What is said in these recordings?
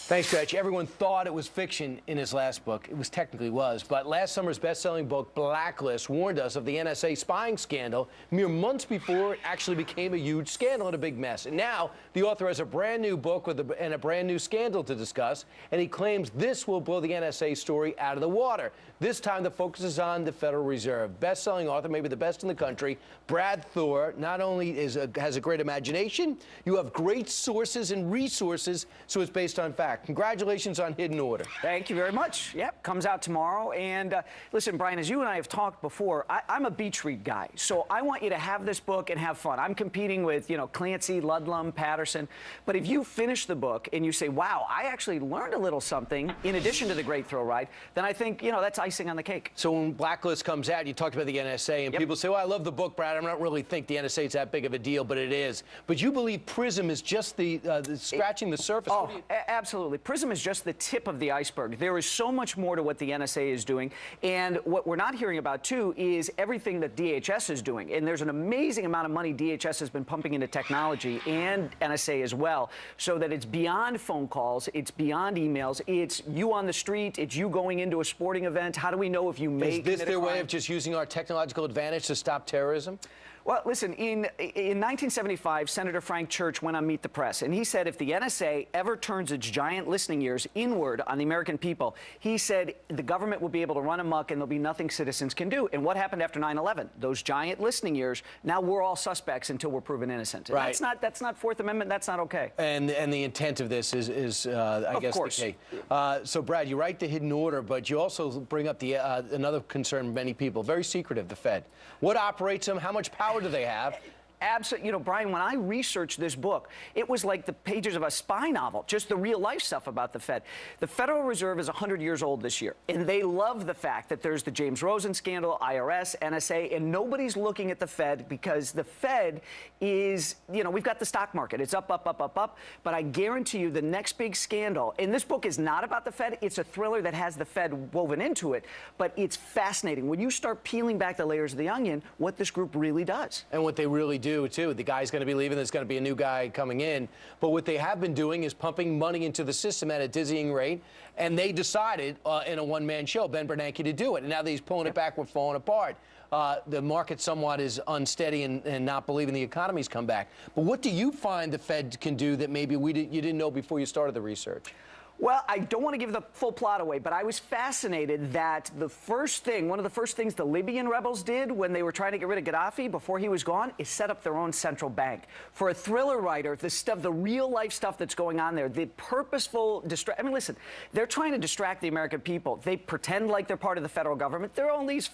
Thanks, Gretch. Everyone thought it was fiction in his last book. It was technically was, but last summer's best-selling book, Blacklist, warned us of the NSA spying scandal mere months before it actually became a huge scandal and a big mess. And now the author has a brand new book and a brand new scandal to discuss, and he claims this will blow the NSA story out of the water. This time the focus is on the Federal Reserve. Best-selling author, maybe the best in the country, Brad Thor, not only has a great imagination, you have great sources and resources, so it's based on fact. Congratulations on Hidden Order. Thank you very much. Yep, comes out tomorrow. And listen, Brian, as you and I have talked before, I'm a beach read guy, so I want you to have this book and have fun. I'm competing with, Clancy, Ludlum, Patterson. But if you finish the book and you say, wow, I actually learned a little something in addition to the great thrill ride, then I think, that's icing on the cake. So when Blacklist comes out, you talked about the NSA, and people say, well, I love the book, Brad. I don't really think the NSA is that big of a deal, but it is. But you believe PRISM is just the scratching the surface? Oh, absolutely. PRISM is just the tip of the iceberg. There is so much more to what the NSA is doing, and what we're not hearing about, too, is everything that DHS is doing. And there's an amazing amount of money DHS has been pumping into technology, and NSA as well, so that it's beyond phone calls, it's beyond emails, it's you on the street, it's you going into a sporting event. How do we know if you may commit a crime? Is this their way of just using our technological advantage to stop terrorism? Well, listen, in 1975, Senator Frank Church went on Meet the Press, and he said if the NSA ever turns its giant listening ears inward on the American people, he said the government will be able to run amok and there'll be nothing citizens can do. And what happened after 9/11? Those giant listening ears, now we're all suspects until we're proven innocent. And right. That's not Fourth Amendment, that's not okay. And the intent of this is I guess, course. the key. So, Brad, you write the Hidden Order, but you also bring up the another concern of many people, very secretive, the Fed. What operates them? How much power do they have? Absolutely. Brian, when I researched this book, it was like the pages of a spy novel, just the real life stuff about the Fed. The Federal Reserve is 100 years old this year, and they love the fact that there's the James Rosen scandal, IRS, NSA, and nobody's looking at the Fed because the Fed is, we've got the stock market. It's up, up, up, up, up. But I guarantee you the next big scandal, and this book is not about the Fed. It's a thriller that has the Fed woven into it, but it's fascinating. When you start peeling back the layers of the onion, what this group really does. And what they really do, too. The guy's going to be leaving. There's going to be a new guy coming in. But what they have been doing is pumping money into the system at a dizzying rate. And they decided in a one-man show, Ben Bernanke, to do it. And now that he's pulling it back, we're falling apart. The market somewhat is unsteady and not believing the economy's come back. But what do you find the Fed can do that maybe you didn't know before you started the research? Well, I don't want to give the full plot away, but I was fascinated that one of the first things the Libyan rebels did when they were trying to get rid of Gaddafi before he was gone is set up their own central bank. For a thriller writer, the real life stuff that's going on there, the purposeful listen, they're trying to distract the American people. They pretend like they're part of the federal government. There's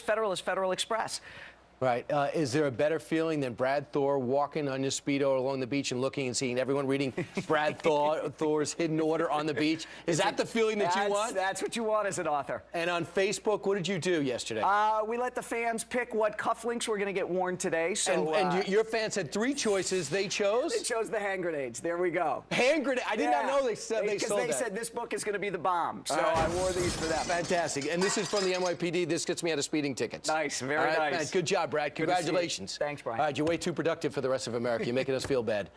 Federalist Federal Express. Right. Is there a better feeling than Brad Thor walking on his Speedo along the beach and looking and seeing everyone reading Brad Thor's Hidden Order on the beach? Is that the feeling that you want? That's what you want as an author. And on Facebook, what did you do yesterday? We let the fans pick what cufflinks were going to get worn today. So, and your fans had three choices. They chose? They chose the hand grenades. There we go. Hand grenades? I did not know they sold that. Because they said this book is going to be the bomb. So I wore these for them. Fantastic. And this is from the NYPD. This gets me out of speeding tickets. Nice. Very nice. Man, good job, Brad. Congratulations. Thanks, Brian. All right, you're way too productive for the rest of America. You're making us feel bad.